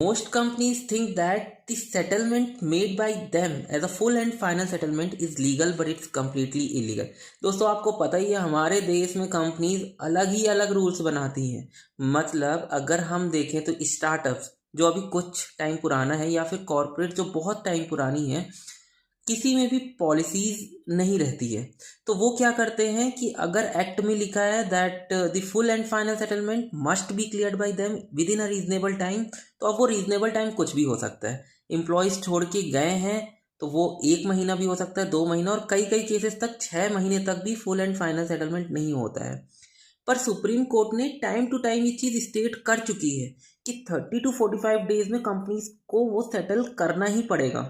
Most companies think that the settlement made by them as a full and final settlement is legal, but it's completely illegal. दोस्तों आपको पता ही है हमारे देश में कंपनीज अलग ही अलग रूल्स बनाती हैं। मतलब अगर हम देखें तो स्टार्टअप्स जो अभी कुछ टाइम पुराना है या फिर कॉरपोरेट जो बहुत टाइम पुरानी है, किसी में भी पॉलिसीज नहीं रहती है। तो वो क्या करते हैं कि अगर एक्ट में लिखा है that the full and final settlement must be cleared bye them with in a reasonable time, तो अब वो रीजनेबल टाइम कुछ भी हो सकता है। एम्प्लॉयज़ छोड़ के गए हैं तो वो 1 महीना भी हो सकता है, 2 महीना, और कई कई केसेस तक 6 महीने तक भी फुल एंड फाइनल सेटलमेंट नहीं होता है। पर सुप्रीम कोर्ट ने टाइम टू टाइम ये चीज़ स्टेट कर चुकी है कि 30 to 45 डेज में कंपनीज को वो सेटल करना ही पड़ेगा।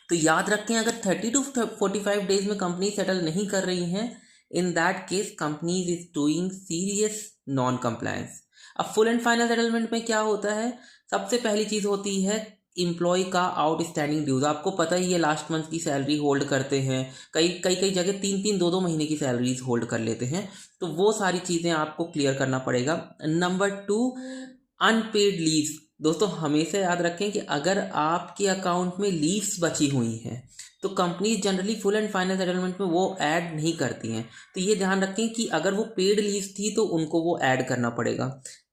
तो याद रखें, अगर 30 to 45 डेज में कंपनी सेटल नहीं कर रही हैं, in that case companies is doing serious non compliance. अब फुल एंड फाइनल सेटलमेंट में क्या होता है, सबसे पहली चीज़ होती है इम्प्लॉय का आउटस्टैंडिंग ड्यूज। आपको पता ही है लास्ट मंथ की सैलरी होल्ड करते हैं, कई कई कई जगह 3 3 2 2 महीने की सैलरीज होल्ड कर लेते हैं, तो वो सारी चीज़ें आपको क्लियर करना पड़ेगा। Number 2, unpaid leaves. दोस्तों हमेशा याद रखें कि अगर आपके अकाउंट में लीव्स बची हुई हैं तो company generally full and final settlement में वो ऐड नहीं करती हैं। तो ये ध्यान रखें कि अगर वो पेड लीव्स थी तो उनको वो ऐड करना पड़ेगा।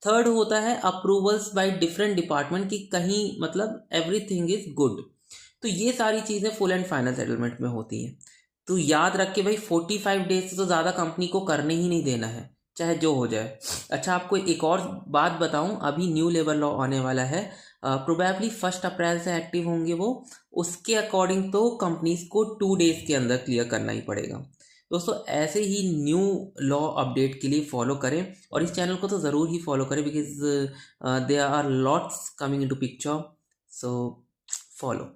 थर्ड होता है अप्रूवल्स बाय डिफरेंट डिपार्टमेंट, की कहीं मतलब एवरीथिंग इज गुड। तो ये सारी चीज़ें फुल एंड फाइनल सेटलमेंट में होती हैं। तो याद रख के भाई 45 डेज से तो ज़्यादा कंपनी को करने ही नहीं देना है, चाहे जो हो जाए। अच्छा, आपको एक और बात बताऊं, अभी न्यू लेबर लॉ आने वाला है, प्रोबेबली 1 अप्रैल से एक्टिव होंगे वो। उसके अकॉर्डिंग तो कंपनीज को 2 डेज के अंदर क्लियर करना ही पड़ेगा। दोस्तों ऐसे ही न्यू लॉ अपडेट के लिए फॉलो करें, और इस चैनल को तो ज़रूर ही फॉलो करें because there are lots coming into picture, so follow.